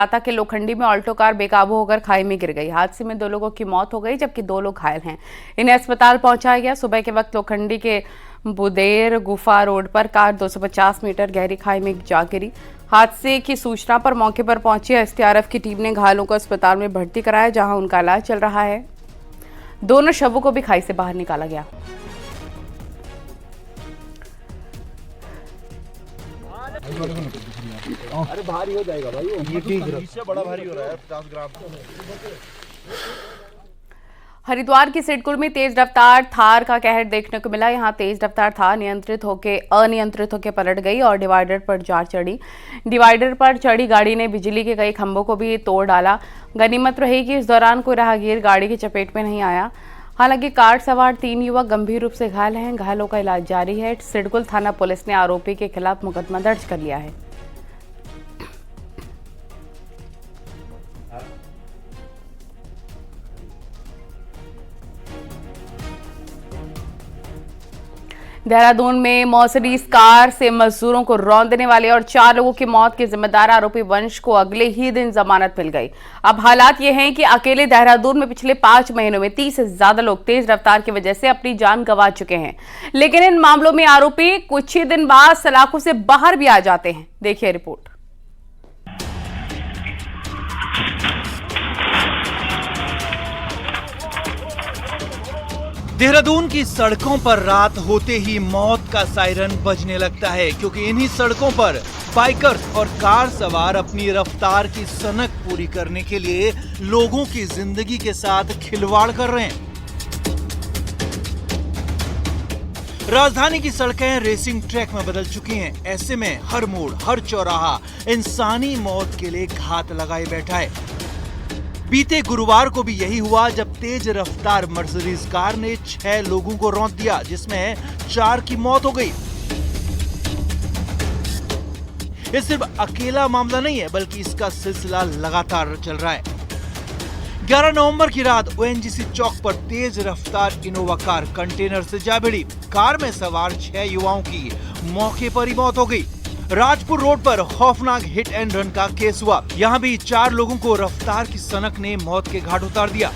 कोलकाता के लोखंडी में ऑल्टो कार बेकाबू होकर खाई में गिर गई। हादसे में 2 लोगों की मौत हो गई जबकि 2 लोग घायल हैं। इन्हें अस्पताल पहुंचाया गया। सुबह के वक्त लोखंडी के बुदेर गुफा रोड पर कार 250 मीटर गहरी खाई में जा गिरी। हादसे की सूचना पर मौके पर पहुंची एसडीआरएफ की टीम ने घायलों को अस्पताल में भर्ती कराया, जहां उनका इलाज चल रहा है। दोनों शवों को भी खाई से बाहर निकाला गया। अरे भारी हो जाएगा भाई, ये ठीक है, इससे बड़ा भारी हो रहा है 50 ग्राम। हरिद्वार की सिडकुल में तेज रफ्तार थार का कहर देखने को मिला। यहां तेज रफ्तार थार अनियंत्रित होकर पलट गई और डिवाइडर पर जा चढ़ी। डिवाइडर पर चढ़ी गाड़ी ने बिजली के कई खंभों को भी तोड़ डाला। गनीमत रही कि इस दौरान कोई राहगीर गाड़ी की चपेट में नहीं आया। हालांकि कार सवार 3 युवक गंभीर रूप से घायल हैं। घायलों का इलाज जारी है। सिडकुल थाना पुलिस ने आरोपी के खिलाफ मुकदमा दर्ज कर लिया है। देहरादून में मर्सिडीज कार से मजदूरों को रौंदने वाले और 4 लोगों की मौत के जिम्मेदार आरोपी वंश को अगले ही दिन जमानत मिल गई। अब हालात ये हैं कि अकेले देहरादून में पिछले 5 महीनों में 30 से ज्यादा लोग तेज रफ्तार की वजह से अपनी जान गंवा चुके हैं। लेकिन इन मामलों में आरोपी कुछ ही दिन बाद सलाखों से बाहर भी आ जाते हैं। देखिए रिपोर्ट। देहरादून की सड़कों पर रात होते ही मौत का सायरन बजने लगता है, क्योंकि इन्हीं सड़कों पर बाइकर्स और कार सवार अपनी रफ्तार की सनक पूरी करने के लिए लोगों की जिंदगी के साथ खिलवाड़ कर रहे हैं। राजधानी की सड़कें रेसिंग ट्रैक में बदल चुकी हैं। ऐसे में हर मोड़, हर चौराहा इंसानी मौत के लिए घात लगाए बैठा है। बीते गुरुवार को भी यही हुआ जब तेज रफ्तार मर्सिडीज कार ने 6 लोगों को रौंद दिया, जिसमें 4 की मौत हो गई। ये सिर्फ अकेला मामला नहीं है, बल्कि इसका सिलसिला लगातार चल रहा है। 11 नवंबर की रात ओएनजीसी चौक पर तेज रफ्तार इनोवा कार कंटेनर से जा भिड़ी। कार में सवार 6 युवाओं की मौके पर ही मौत हो गई। राजपुर रोड पर खौफनाक हिट एंड रन का केस हुआ। यहाँ भी 4 लोगों को रफ्तार की सनक ने मौत के घाट उतार दिया।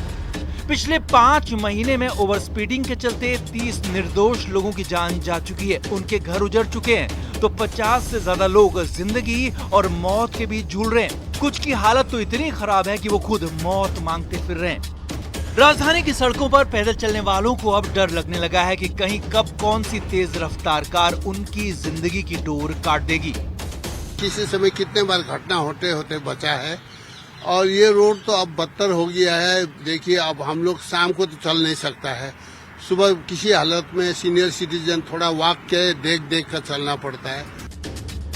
पिछले 5 महीने में ओवर स्पीडिंग के चलते 30 निर्दोष लोगों की जान जा चुकी है। उनके घर उजड़ चुके हैं, तो 50 से ज्यादा लोग जिंदगी और मौत के बीच झूल रहे हैं। कुछ की हालत तो इतनी खराब है कि वो खुद मौत मांगते फिर रहे हैं। राजधानी की सड़कों पर पैदल चलने वालों को अब डर लगने लगा है कि कहीं कब कौन सी तेज रफ्तार कार उनकी जिंदगी की डोर काट देगी। किसी समय कितने बार घटना होते होते बचा है, और ये रोड तो अब बदतर हो गया है। देखिए, अब हम लोग शाम को तो चल नहीं सकता है। सुबह किसी हालत में सीनियर सिटीजन थोड़ा वॉक के देख कर चलना पड़ता है।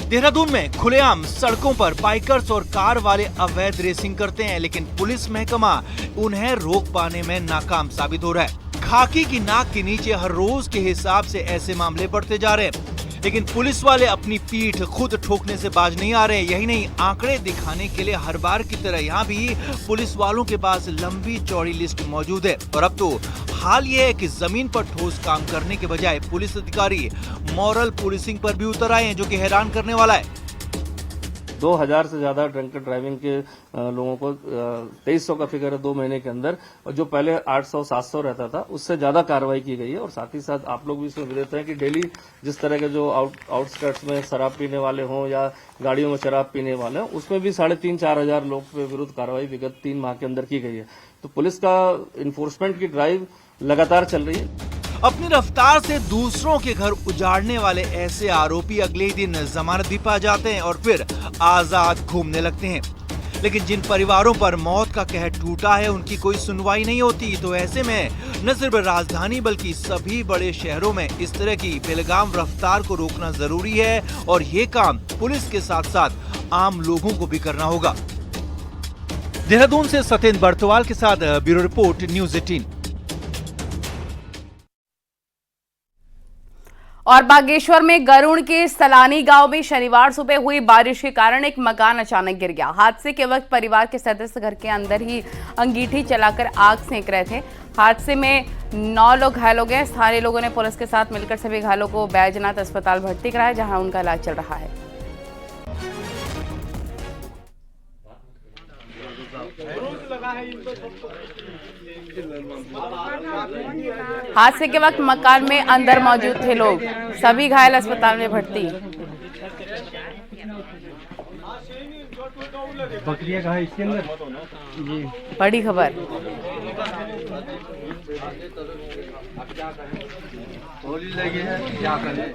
देहरादून में खुलेआम सड़कों पर बाइकर्स और कार वाले अवैध रेसिंग करते हैं, लेकिन पुलिस महकमा उन्हें रोक पाने में नाकाम साबित हो रहा है। खाकी की नाक के नीचे हर रोज के हिसाब से ऐसे मामले बढ़ते जा रहे हैं, लेकिन पुलिस वाले अपनी पीठ खुद ठोकने से बाज नहीं आ रहे। यही नहीं, आंकड़े दिखाने के लिए हर बार की तरह यहाँ भी पुलिस वालों के पास लंबी चौड़ी लिस्ट मौजूद है। और अब तो हाल ये है कि जमीन पर ठोस काम करने के बजाय पुलिस अधिकारी मॉरल पुलिसिंग पर भी उतर आए हैं, जो कि हैरान करने वाला है। 2000 से ज्यादा ड्रंक ड्राइविंग के लोगों को 2300 का फिगर है 2 महीने के अंदर, और जो पहले 800-700 रहता था उससे ज्यादा कार्रवाई की गई है। और साथ ही साथ आप लोग भी इसमें विदित हैं कि डेली जिस तरह के जो आउटस्कर्ट्स में शराब पीने वाले हों या गाड़ियों में शराब पीने वाले हों, उसमें भी 3,500-4 हजार लोग के विरुद्ध कार्रवाई विगत 3 माह के अंदर की गई है। तो पुलिस का इन्फोर्समेंट की ड्राइव लगातार चल रही है। अपनी रफ्तार से दूसरों के घर उजाड़ने वाले ऐसे आरोपी अगले ही दिन जमानत भी पा जाते हैं और फिर आजाद घूमने लगते हैं। लेकिन जिन परिवारों पर मौत का कहर टूटा है, उनकी कोई सुनवाई नहीं होती। तो ऐसे में न सिर्फ राजधानी बल्कि सभी बड़े शहरों में इस तरह की बेलगाम रफ्तार को रोकना जरूरी है, और ये काम पुलिस के साथ साथ आम लोगों को भी करना होगा। देहरादून से सत्येंद्र बर्तवाल के साथ ब्यूरो रिपोर्ट, न्यूज़ 18। और बागेश्वर में गरुड़ के सलानी गांव में शनिवार सुबह हुई बारिश के कारण एक मकान अचानक गिर गया। हादसे के वक्त परिवार के सदस्य घर के अंदर ही अंगीठी चलाकर आग सेंक रहे थे। हादसे में 9 लोग घायल हो गए। स्थानीय लोगों ने पुलिस के साथ मिलकर सभी घायलों को बैजनाथ अस्पताल भर्ती कराया, जहां उनका इलाज चल रहा है। हादसे के वक्त मकान में अंदर मौजूद थे लोग, सभी घायल अस्पताल में भर्ती। बकरियां कहाँ है इसके अंदर? जी बड़ी खबर। होली लगी है, क्या करें?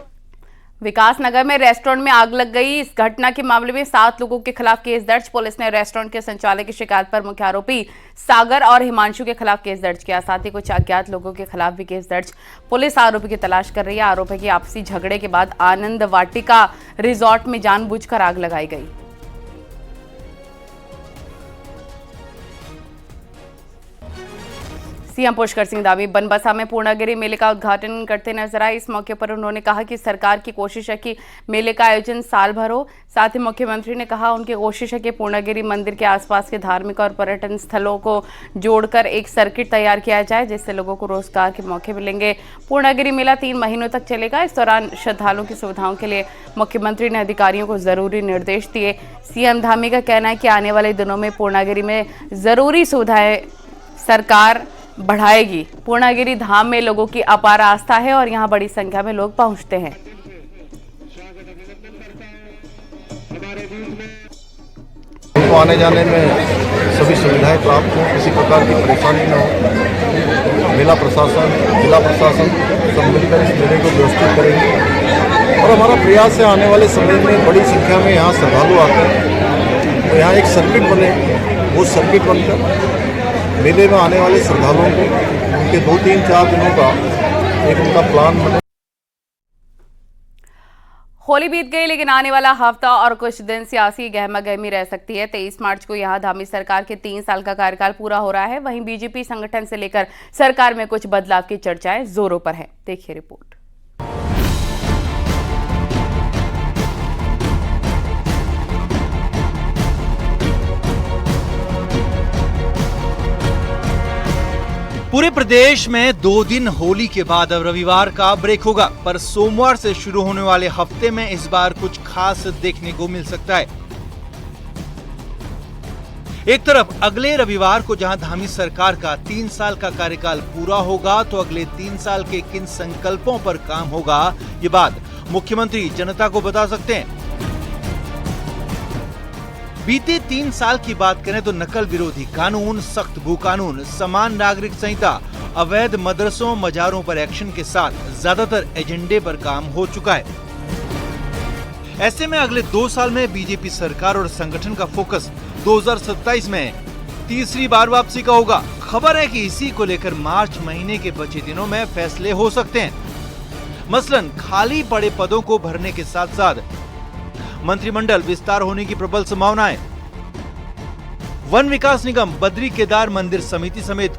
विकासनगर में रेस्टोरेंट में आग लग गई। इस घटना के मामले में 7 लोगों के खिलाफ केस दर्ज। पुलिस ने रेस्टोरेंट के संचालक की शिकायत पर मुख्य आरोपी सागर और हिमांशु के खिलाफ केस दर्ज किया। साथ ही कुछ अज्ञात लोगों के खिलाफ भी केस दर्ज। पुलिस आरोपी की तलाश कर रही है। आरोप है कि आपसी झगड़े के बाद आनंद वाटिका रिजॉर्ट में जानबूझकर आग लगाई गई। सीएम पुष्कर सिंह धामी बनबसा में पूर्णागिरी मेले का उद्घाटन करते नजर आए। इस मौके पर उन्होंने कहा कि सरकार की कोशिश है कि मेले का आयोजन साल भर हो। साथ ही मुख्यमंत्री ने कहा उनकी कोशिश है कि पूर्णागिरी मंदिर के आसपास के धार्मिक और पर्यटन स्थलों को जोड़कर एक सर्किट तैयार किया जाए, जिससे लोगों को रोजगार के मौके मिलेंगे। पूर्णागिरी मेला 3 महीनों तक चलेगा। इस दौरान श्रद्धालुओं की सुविधाओं के लिए मुख्यमंत्री ने अधिकारियों को जरूरी निर्देश दिए। सीएम धामी का कहना है कि आने वाले दिनों में पूर्णागिरी में जरूरी सुविधाएं सरकार बढ़ाएगी। पूर्णागिरी धाम में लोगों की अपार आस्था है और यहां बड़ी संख्या में लोग पहुंचते हैं। उनको आने जाने में सभी सुविधाएं प्राप्त हो, किसी प्रकार की परेशानी न हो। मेला प्रशासन, जिला प्रशासन सब मिलकर इस मेले को व्यवस्थित करेंगे और हमारा प्रयास है आने वाले समय में बड़ी संख्या में यहाँ श्रद्धालु आते हैं तो यहाँ एक सर्किट बने। वो सर्किट बनकर मेले में आने वाले श्रद्धालुओं को उनके 2-3-4 दिनों का एक उनका प्लान बने। होली बीत गई, लेकिन आने वाला हफ्ता और कुछ दिन सियासी गहमा गहमी रह सकती है। 23 मार्च को यहां धामी सरकार के 3 साल का कार्यकाल पूरा हो रहा है। वहीं बीजेपी संगठन से लेकर सरकार में कुछ बदलाव की चर्चाएं जोरों पर है। देखिए रिपोर्ट। पूरे प्रदेश में 2 दिन होली के बाद अब रविवार का ब्रेक होगा, पर सोमवार से शुरू होने वाले हफ्ते में इस बार कुछ खास देखने को मिल सकता है। एक तरफ अगले रविवार को जहां धामी सरकार का 3 साल का कार्यकाल पूरा होगा, तो अगले 3 साल के किन संकल्पों पर काम होगा, ये बात मुख्यमंत्री जनता को बता सकते हैं। बीते 3 साल की बात करें तो नकल विरोधी कानून, सख्त भू कानून, समान नागरिक संहिता, अवैध मदरसों मजारों पर एक्शन के साथ ज्यादातर एजेंडे पर काम हो चुका है। ऐसे में अगले 2 साल में बीजेपी सरकार और संगठन का फोकस 2027 में तीसरी बार वापसी का होगा। खबर है कि इसी को लेकर मार्च महीने के बचे दिनों में फैसले हो सकते हैं। मसलन खाली पड़े पदों को भरने के साथ साथ मंत्रिमंडल विस्तार होने की प्रबल संभावना है। वन विकास निगम, बद्री केदार मंदिर समिति समेत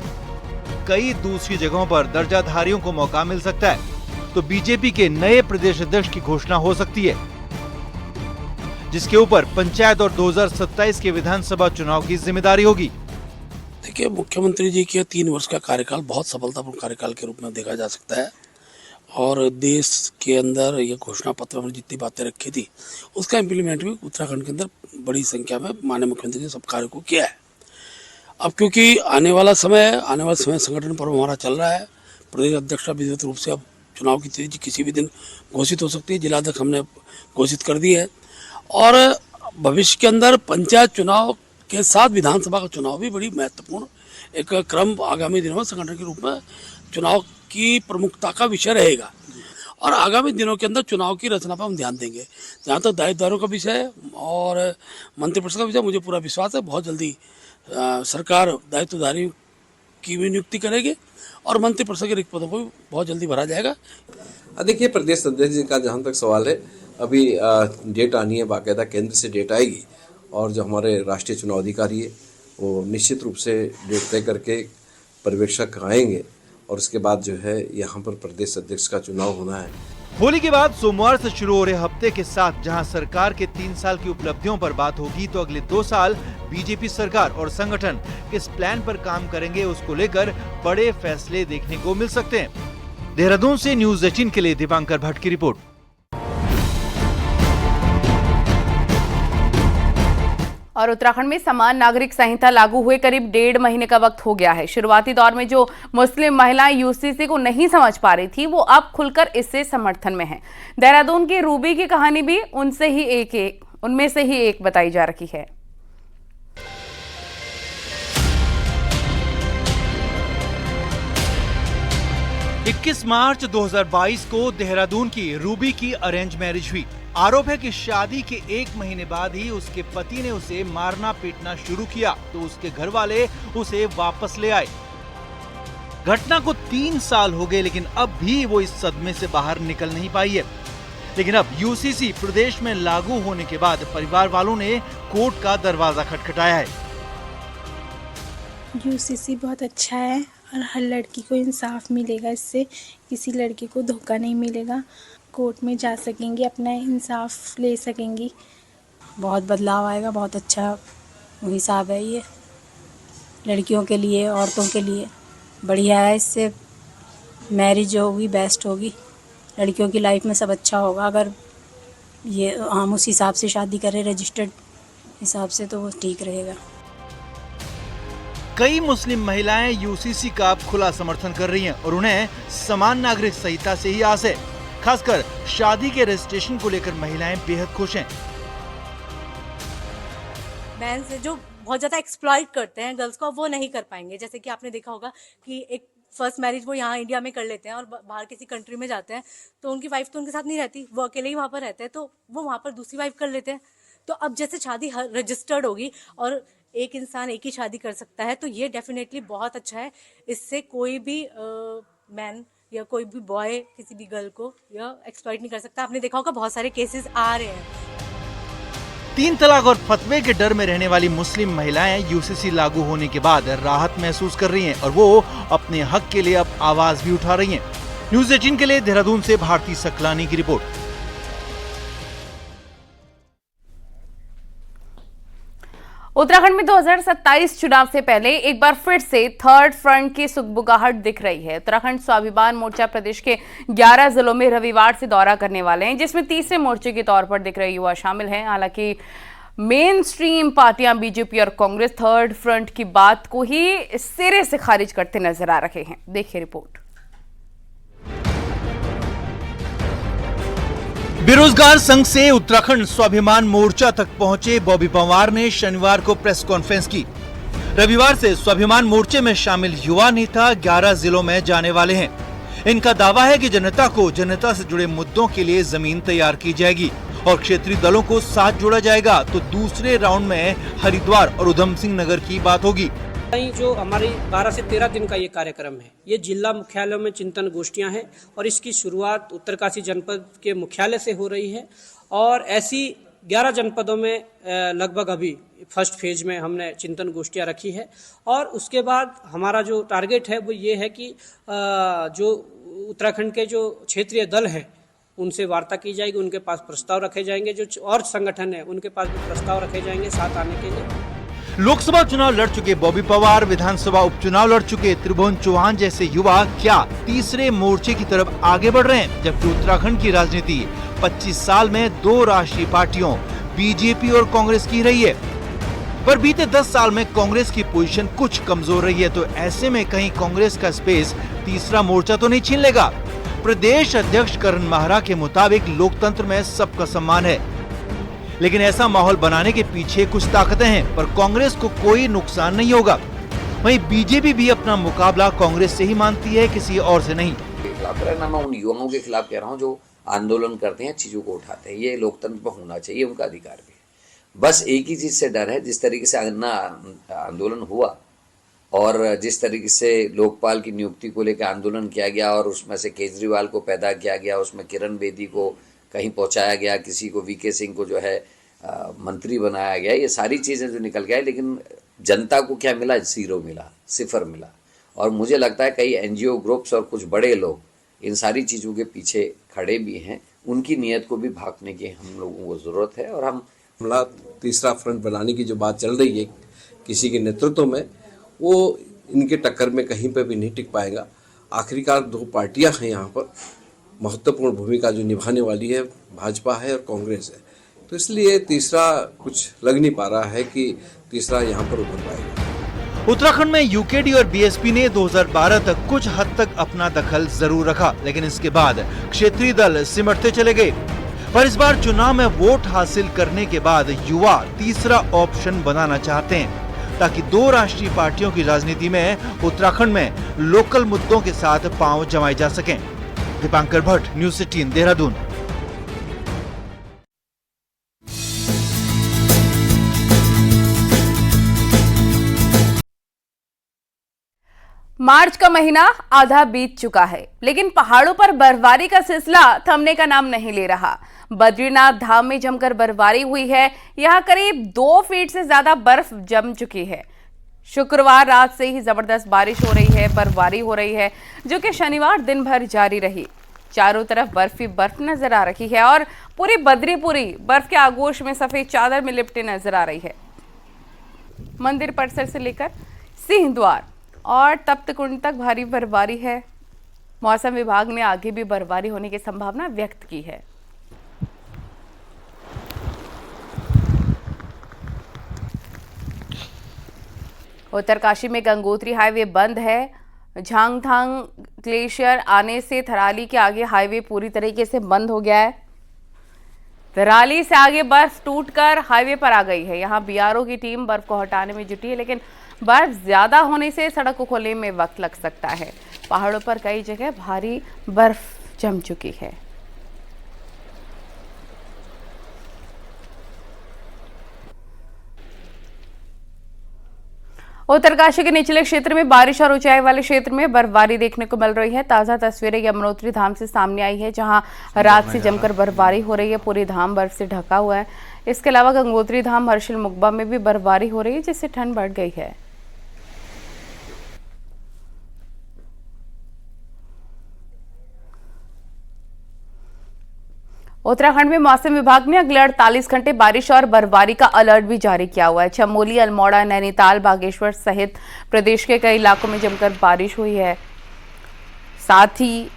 कई दूसरी जगहों पर दर्जाधारियों को मौका मिल सकता है। तो बीजेपी के नए प्रदेश अध्यक्ष की घोषणा हो सकती है, जिसके ऊपर पंचायत और 2027 के विधानसभा चुनाव की जिम्मेदारी होगी। देखिए, मुख्यमंत्री जी के 3 वर्ष का कार्यकाल बहुत सफलतापूर्ण कार्यकाल के रूप में देखा जा सकता है और देश के अंदर ये घोषणा पत्र में जितनी बातें रखी थी उसका इम्प्लीमेंट भी उत्तराखंड के अंदर बड़ी संख्या में माननीय मुख्यमंत्री ने सब कार्य को किया है। अब क्योंकि आने वाला समय संगठन पर्व हमारा चल रहा है। प्रदेश अध्यक्ष विधिवत रूप से अब चुनाव की तिथि किसी भी दिन घोषित हो सकती है। जिलाध्यक्ष हमने घोषित कर दी है और भविष्य के अंदर पंचायत चुनाव के साथ विधानसभा का चुनाव भी बड़ी महत्वपूर्ण एक क्रम आगामी दिनों में संगठन के रूप में चुनाव की प्रमुखता का विषय रहेगा और आगामी दिनों के अंदर चुनाव की रचना पर हम ध्यान देंगे। जहाँ तक दायित्वदारों का विषय और मंत्रिपरिषद का विषय, मुझे पूरा विश्वास है बहुत जल्दी सरकार दायित्वधारी की भी नियुक्ति करेगी और मंत्रिपरिषद के रिक्त पदों को भी बहुत जल्दी भरा जाएगा। देखिए, प्रदेश अध्यक्ष जी का जहाँ तक सवाल है, अभी डेट आनी है, बाकायदा केंद्र से डेट आएगी और जो हमारे राष्ट्रीय चुनाव अधिकारी है वो निश्चित रूप से डेट तय करके पर्यवेक्षक आएंगे और उसके बाद जो है यहाँ पर प्रदेश अध्यक्ष का चुनाव होना है। होली के बाद सोमवार से शुरू हो रहे हफ्ते के साथ जहां सरकार के 3 साल की उपलब्धियों पर बात होगी, तो अगले 2 साल बीजेपी सरकार और संगठन किस प्लान पर काम करेंगे उसको लेकर बड़े फैसले देखने को मिल सकते हैं। देहरादून से न्यूज़ 18 के लिए दीपांकर भट्ट की रिपोर्ट। और उत्तराखंड में समान नागरिक संहिता लागू हुए करीब 1.5 महीने का वक्त हो गया है। शुरुआती दौर में जो मुस्लिम महिलाएं यूसीसी को नहीं समझ पा रही थी, वो अब खुलकर इससे समर्थन में हैं। देहरादून की रूबी की कहानी भी उनमें से ही एक बताई जा रही है। इक्कीस मार्च 2022 को देहरादून की रूबी की अरेंज मैरिज हुई। आरोप है कि शादी के 1 महीने बाद ही उसके पति ने उसे मारना पीटना शुरू किया तो उसके घर वाले उसे वापस ले आए। घटना को 3 साल हो गए, लेकिन अब भी वो इस सदमे से बाहर निकल नहीं पाई है। लेकिन अब यूसीसी प्रदेश में लागू होने के बाद परिवार वालों ने कोर्ट का दरवाजा खटखटाया है। यूसीसी बहुत अच्छा है और हर लड़की को इंसाफ मिलेगा, इससे किसी लड़की को धोखा नहीं मिलेगा। कोर्ट में जा सकेंगी, अपना इंसाफ ले सकेंगी। बहुत बदलाव आएगा, बहुत अच्छा हिसाब है ये लड़कियों के लिए, औरतों के लिए बढ़िया है। इससे मैरिज जो होगी बेस्ट होगी, लड़कियों की लाइफ में सब अच्छा होगा। अगर ये हम उस हिसाब से शादी करें रजिस्टर्ड हिसाब से तो वो ठीक रहेगा। कई मुस्लिम महिलाएं यूसीसी का खुला समर्थन कर रही हैं और उन्हें समान नागरिक संहिता से ही आस है। खासकर शादी के रजिस्ट्रेशन को लेकर महिलाएं बेहद खुश हैं। मैन से जो बहुत ज्यादा एक्सप्लॉइट करते हैं गर्ल्स को, वो नहीं कर पाएंगे। जैसे कि आपने देखा होगा कि एक फर्स्ट मैरिज वो यहाँ इंडिया में कर लेते हैं और बाहर किसी कंट्री में जाते हैं तो उनकी वाइफ तो उनके साथ नहीं रहती, वो अकेले ही वहाँ पर रहते हैं, तो वो वहाँ पर दूसरी वाइफ कर लेते हैं। तो अब जैसे शादी रजिस्टर्ड होगी और एक इंसान एक ही शादी कर सकता है, तो ये डेफिनेटली बहुत अच्छा है। इससे कोई भी मैन या कोई भी बॉय किसी भी गर्ल को या एक्सप्लॉइट नहीं कर सकता। आपने देखा होगा बहुत सारे केसेस आ रहे हैं। 3 तलाक और फतवे के डर में रहने वाली मुस्लिम महिलाएं यूसीसी लागू होने के बाद राहत महसूस कर रही हैं और वो अपने हक के लिए अब आवाज भी उठा रही हैं। न्यूज़ 18 के लिए देहरादून से भारती सकलानी की रिपोर्ट। उत्तराखंड में 2027 चुनाव से पहले एक बार फिर से थर्ड फ्रंट की सुगबुगाहट दिख रही है। उत्तराखंड स्वाभिमान मोर्चा प्रदेश के 11 जिलों में रविवार से दौरा करने वाले हैं, जिसमें तीसरे मोर्चे के तौर पर दिख रहे युवा शामिल हैं। हालांकि मेन स्ट्रीम पार्टियां बीजेपी और कांग्रेस थर्ड फ्रंट की बात को ही सिरे से खारिज करते नजर आ रहे हैं। देखिए रिपोर्ट। बेरोजगार संघ से उत्तराखंड स्वाभिमान मोर्चा तक पहुंचे बॉबी पंवार ने शनिवार को प्रेस कॉन्फ्रेंस की। रविवार से स्वाभिमान मोर्चे में शामिल युवा नेता 11 जिलों में जाने वाले हैं। इनका दावा है कि जनता से जुड़े मुद्दों के लिए जमीन तैयार की जाएगी और क्षेत्रीय दलों को साथ जोड़ा जाएगा। तो दूसरे राउंड में हरिद्वार और उधम सिंह नगर की बात होगी। जो हमारी 12 से 13 दिन का ये कार्यक्रम है, ये जिला मुख्यालयों में चिंतन गोष्ठियां हैं और इसकी शुरुआत उत्तरकाशी जनपद के मुख्यालय से हो रही है और ऐसी 11 जनपदों में लगभग अभी फर्स्ट फेज में हमने चिंतन गोष्ठियां रखी है। और उसके बाद हमारा जो टारगेट है वो ये है कि जो उत्तराखंड के जो क्षेत्रीय दल हैं उनसे वार्ता की जाएगी, उनके पास प्रस्ताव रखे जाएंगे, जो और संगठन है उनके पास भी प्रस्ताव रखे जाएंगे साथ आने के लिए। लोकसभा चुनाव लड़ चुके बॉबी पंवार, विधानसभा उपचुनाव लड़ चुके त्रिभुवन चौहान जैसे युवा क्या तीसरे मोर्चे की तरफ आगे बढ़ रहे हैं, जबकि उत्तराखंड की राजनीति 25 साल में 2 राष्ट्रीय पार्टियों बीजेपी और कांग्रेस की रही है। पर बीते 10 साल में कांग्रेस की पोजीशन कुछ कमजोर रही है, तो ऐसे में कहीं कांग्रेस का स्पेस तीसरा मोर्चा तो नहीं छीन लेगा। प्रदेश अध्यक्ष करण माहरा के मुताबिक लोकतंत्र में सबका सम्मान है, लेकिन ऐसा माहौल बनाने के पीछे कुछ ताकतें हैं, पर कांग्रेस को कोई नुकसान नहीं होगा। वहीं बीजेपी भी अपना मुकाबला कांग्रेस से ही मानती है, किसी और से नहीं। मैं उन युवाओं के खिलाफ कह रहा हूँ जो आंदोलन करते हैं, चीजों को उठाते हैं, ये लोकतंत्र में होना चाहिए, उनका अधिकार भी है। बस एक ही चीज से डर है, जिस तरीके से आंदोलन हुआ और जिस तरीके से लोकपाल की नियुक्ति को लेकर आंदोलन किया गया और उसमें से केजरीवाल को पैदा किया गया, उसमें किरण बेदी को कहीं पहुंचाया गया, किसी को वीके सिंह को जो है मंत्री बनाया गया, ये सारी चीज़ें जो निकल गया, लेकिन जनता को क्या मिला? 0 मिला, 0 मिला। और मुझे लगता है कई एनजीओ ग्रुप्स और कुछ बड़े लोग इन सारी चीज़ों के पीछे खड़े भी हैं, उनकी नीयत को भी भांपने की हम लोगों को ज़रूरत है। और हमला तीसरा फ्रंट बनाने की जो बात चल रही है किसी के नेतृत्व में, वो इनके टक्कर में कहीं पर भी नहीं टिक पाएगा। आखिरकार 2 पार्टियां हैं यहाँ पर, महत्वपूर्ण भूमिका जो निभाने वाली है भाजपा है और कांग्रेस है। तो इसलिए तीसरा कुछ लग नहीं पा रहा है कि तीसरा यहाँ पर उभर पाएगा। उत्तराखंड में यूकेडी और बीएसपी ने 2012 तक कुछ हद तक अपना दखल जरूर रखा, लेकिन इसके बाद क्षेत्रीय दल सिमटते चले गए। पर इस बार चुनाव में वोट हासिल करने के बाद युवा तीसरा ऑप्शन बनाना चाहते हैं, ताकि दो राष्ट्रीय पार्टियों की राजनीति में उत्तराखंड में लोकल मुद्दों के साथ पांव जमाए जा सकें। दीपांकर भट्ट, न्यूज़ 18 देहरादून। मार्च का महीना आधा बीत चुका है, लेकिन पहाड़ों पर बर्फबारी का सिलसिला थमने का नाम नहीं ले रहा। बद्रीनाथ धाम में जमकर बर्फबारी हुई है। यहां करीब 2 फीट से ज्यादा बर्फ जम चुकी है। शुक्रवार रात से ही जबरदस्त बारिश हो रही है, बर्फबारी हो रही है, जो कि शनिवार दिन भर जारी रही। चारों तरफ बर्फ ही बर्फ नजर आ रही है और पूरी बद्रीपुरी बर्फ के आगोश में सफेद चादर में लिपटे नजर आ रही है। मंदिर परिसर से लेकर सिंह द्वार और तप्त कुंड तक भारी बर्फबारी है। मौसम विभाग ने आगे भी बर्फबारी होने की संभावना व्यक्त की है। उत्तरकाशी में गंगोत्री हाईवे बंद है। झांगथांग ग्लेशियर आने से थराली के आगे हाईवे पूरी तरीके से बंद हो गया है। थराली से आगे बर्फ टूटकर हाईवे पर आ गई है। यहां बीआरओ की टीम बर्फ को हटाने में जुटी है, लेकिन बर्फ ज्यादा होने से सड़क को खोलने में वक्त लग सकता है। पहाड़ों पर कई जगह भारी बर्फ जम चुकी है। उत्तरकाशी के निचले क्षेत्र में बारिश और ऊंचाई वाले क्षेत्र में बर्फबारी देखने को मिल रही है। ताजा तस्वीरें यमुनोत्री धाम से सामने आई है, जहां रात से जमकर बर्फबारी हो रही है। पूरी धाम बर्फ से ढका हुआ है। इसके अलावा गंगोत्री धाम हर्षिल मुकबा में भी बर्फबारी हो रही है, जिससे ठंड बढ़ गई है। उत्तराखंड में मौसम विभाग ने अगले 48 घंटे बारिश और बर्फबारी का अलर्ट भी जारी किया हुआ है। चमोली, अल्मोड़ा, नैनीताल, बागेश्वर सहित प्रदेश के कई इलाकों में जमकर बारिश हुई है। साथ ही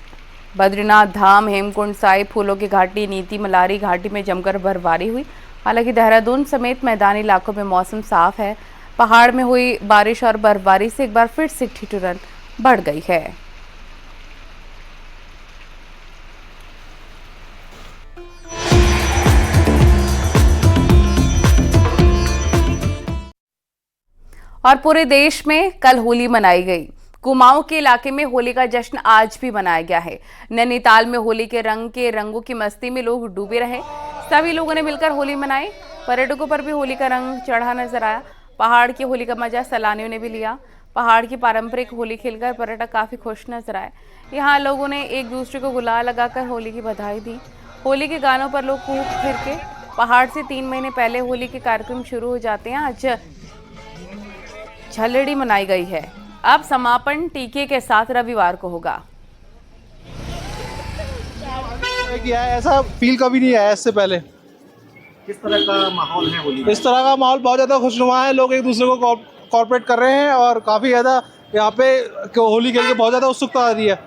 बद्रीनाथ धाम, हेमकुंड साहिब, फूलों की घाटी, नीति मलारी घाटी में जमकर बर्फबारी हुई। हालांकि देहरादून समेत मैदानी इलाकों में मौसम साफ है। पहाड़ में हुई बारिश और बर्फबारी से एक बार फिर से ठिठुरन बढ़ गई है। और पूरे देश में कल होली मनाई गई। कुमाऊं के इलाके में होली का जश्न आज भी मनाया गया है। नैनीताल में होली के रंगों की मस्ती में लोग डूबे रहे। सभी लोगों ने मिलकर होली मनाई। पर्यटकों पर भी होली का रंग चढ़ा नजर आया। पहाड़ की होली का मजा सैलानियों ने भी लिया। पहाड़ की पारंपरिक होली खेलकर पर्यटक काफी खुश नजर आए। यहाँ लोगों ने एक दूसरे को गुलाल लगाकर होली की बधाई दी। होली के गानों पर लोग कूद फिर के पहाड़ से 3 महीने पहले होली के कार्यक्रम शुरू हो जाते हैं। आज झलड़ी मनाई गई है। अब समापन टीके के साथ रविवार को होगा। ऐसा फील कभी नहीं आया इससे पहले। किस तरह का माहौल है होली? इस तरह का माहौल बहुत ज्यादा खुशनुमा है। लोग एक दूसरे को कॉर्पोरेट कर रहे हैं और काफी ज्यादा यहाँ पे होली खेल के बहुत ज्यादा उत्सुकता आ रही है।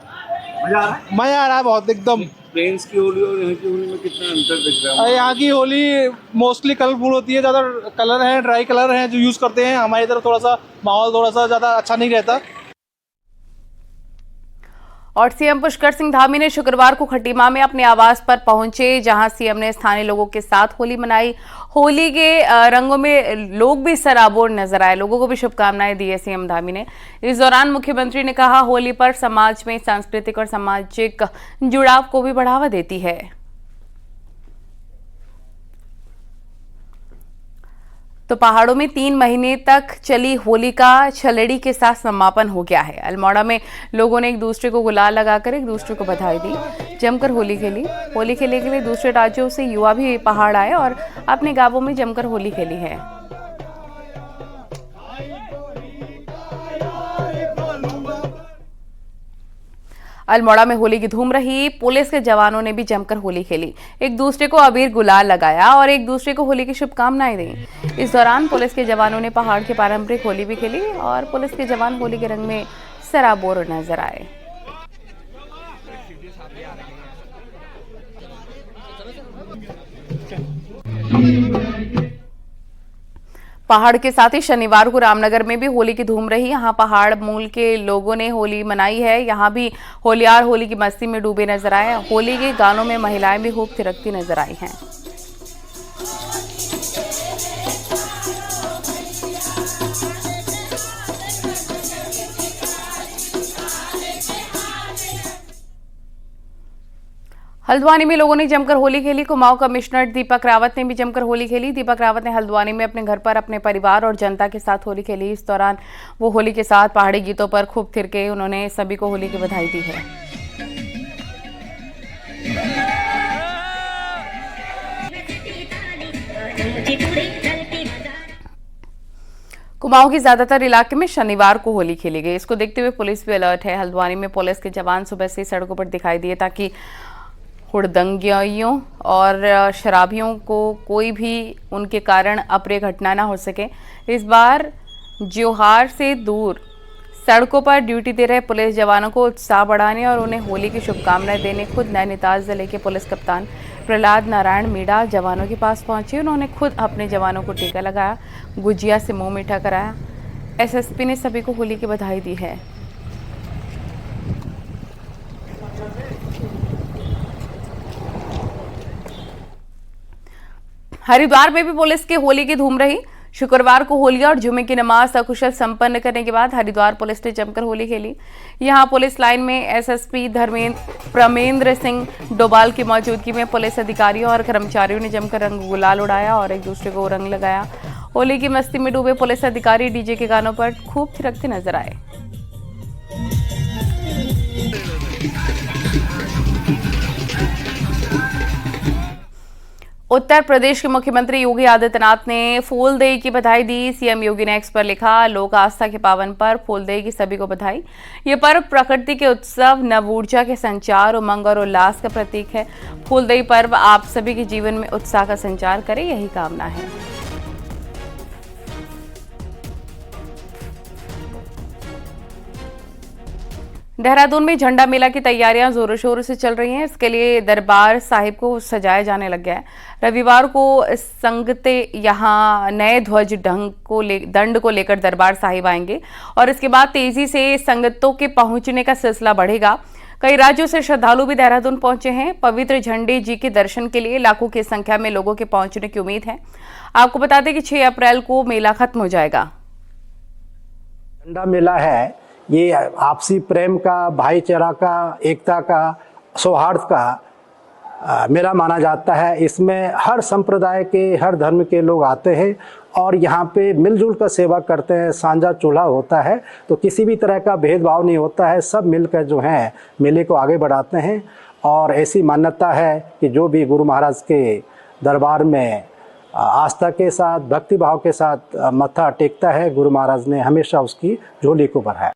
मजा आ रहा है बहुत एकदम। प्लेन्स की होली और यहाँ की होली में कितना अंतर दिख रहा है? यहाँ की होली मोस्टली कलरफुल होती है। ज़्यादा कलर हैं, ड्राई कलर हैं जो यूज़ करते हैं। हमारी तरफ थोड़ा सा माहौल थोड़ा सा ज़्यादा अच्छा नहीं रहता। और सीएम पुष्कर सिंह धामी ने शुक्रवार को खटीमा में अपने आवास पर पहुंचे, जहां सीएम ने स्थानीय लोगों के साथ होली मनाई। होली के रंगों में लोग भी सराबोर नजर आए। लोगों को भी शुभकामनाएं दी है सीएम धामी ने। इस दौरान मुख्यमंत्री ने कहा, होली पर समाज में सांस्कृतिक और सामाजिक जुड़ाव को भी बढ़ावा देती है। तो पहाड़ों में 3 महीने तक चली होली का छलड़ी के साथ समापन हो गया है। अल्मोड़ा में लोगों ने एक दूसरे को गुलाल लगाकर एक दूसरे को बधाई दी, जमकर होली खेली। होली खेलने के लिए दूसरे राज्यों से युवा भी पहाड़ आए और अपने गांवों में जमकर होली खेली है। अल्मोड़ा में होली की धूम रही। पुलिस के जवानों ने भी जमकर होली खेली, एक दूसरे को अबीर गुलाल लगाया और एक दूसरे को होली की शुभकामनाएं दी। इस दौरान पुलिस के जवानों ने पहाड़ की पारंपरिक होली भी खेली और पुलिस के जवान होली के रंग में सराबोर नजर आए। पहाड़ के साथ ही शनिवार को रामनगर में भी होली की धूम रही। यहां पहाड़ मूल के लोगों ने होली मनाई है। यहां भी होलियार होली की मस्ती में डूबे नजर आए। होली के गानों में महिलाएं भी खूब थिरकती नजर आई हैं। हल्द्वानी में लोगों ने जमकर होली खेली। कुमाऊं कमिश्नर दीपक रावत ने भी जमकर होली खेली। दीपक रावत ने हल्द्वानी में अपने घर पर अपने परिवार और जनता के साथ होली खेली। इस दौरान वो होली के साथ पहाड़ी गीतों पर खूब थिरके। उन्होंने सभी को होली की बधाई दी है। कुमाऊं के ज्यादातर इलाके में शनिवार को होली खेली गई। इसको देखते हुए पुलिस भी अलर्ट है। हल्द्वानी में पुलिस के जवान सुबह से सड़कों पर दिखाई दिए ताकि हुड़दंगियों और शराबियों को कोई भी उनके कारण अप्रिय घटना ना हो सके। इस बार ज्योहार से दूर सड़कों पर ड्यूटी दे रहे पुलिस जवानों को उत्साह बढ़ाने और उन्हें होली की शुभकामनाएं देने खुद नैनीताल जिले के पुलिस कप्तान प्रहलाद नारायण मीणा जवानों के पास पहुंचे। उन्होंने खुद अपने जवानों को टीका लगाया, गुजिया से मुंह मीठा कराया। एसएसपी ने सभी को होली की बधाई दी है। हरिद्वार में भी पुलिस की होली की धूम रही। शुक्रवार को होली और जुमे की नमाज सकुशल संपन्न करने के बाद हरिद्वार पुलिस ने जमकर होली खेली। यहां पुलिस लाइन में एसएसपी प्रमेंद्र सिंह डोभाल की मौजूदगी में पुलिस अधिकारियों और कर्मचारियों ने जमकर रंग गुलाल उड़ाया और एक दूसरे को रंग लगाया। होली की मस्ती में डूबे पुलिस अधिकारी डीजे के गानों पर खूब थिरकते नजर आए। उत्तर प्रदेश के मुख्यमंत्री योगी आदित्यनाथ ने फूलदेई की बधाई दी। सीएम योगी ने एक्स पर लिखा, लोक आस्था के पावन पर्व फूलदेई की सभी को बधाई। ये पर्व प्रकृति के उत्सव, नव ऊर्जा के संचार, उमंग और उल्लास का प्रतीक है। फूलदेई पर्व आप सभी के जीवन में उत्साह का संचार करे, यही कामना है। देहरादून में झंडा मेला की तैयारियां जोरों शोरों से चल रही हैं। इसके लिए दरबार साहिब को सजाया जाने लग गया है। रविवार को संगते यहां नए ध्वज दंड को लेकर दरबार साहिब आएंगे और इसके बाद तेजी से संगतों के पहुंचने का सिलसिला बढ़ेगा। कई राज्यों से श्रद्धालु भी देहरादून पहुंचे हैं। पवित्र झंडे जी के दर्शन के लिए लाखों की संख्या में लोगों के पहुंचने की उम्मीद है। आपको बता दें कि 6 अप्रैल को मेला खत्म हो जाएगा। झंडा मेला है, ये आपसी प्रेम का, भाईचारा का, एकता का, सौहार्द का मेला माना जाता है। इसमें हर संप्रदाय के, हर धर्म के लोग आते हैं और यहाँ पे मिलजुल कर सेवा करते हैं। सांझा चूल्हा होता है, तो किसी भी तरह का भेदभाव नहीं होता है। सब मिलकर जो है मेले को आगे बढ़ाते हैं और ऐसी मान्यता है कि जो भी गुरु महाराज के दरबार में आस्था के साथ, भक्ति भाव के साथ मत्था टेकता है, गुरु महाराज ने हमेशा उसकी झोली को भरा है।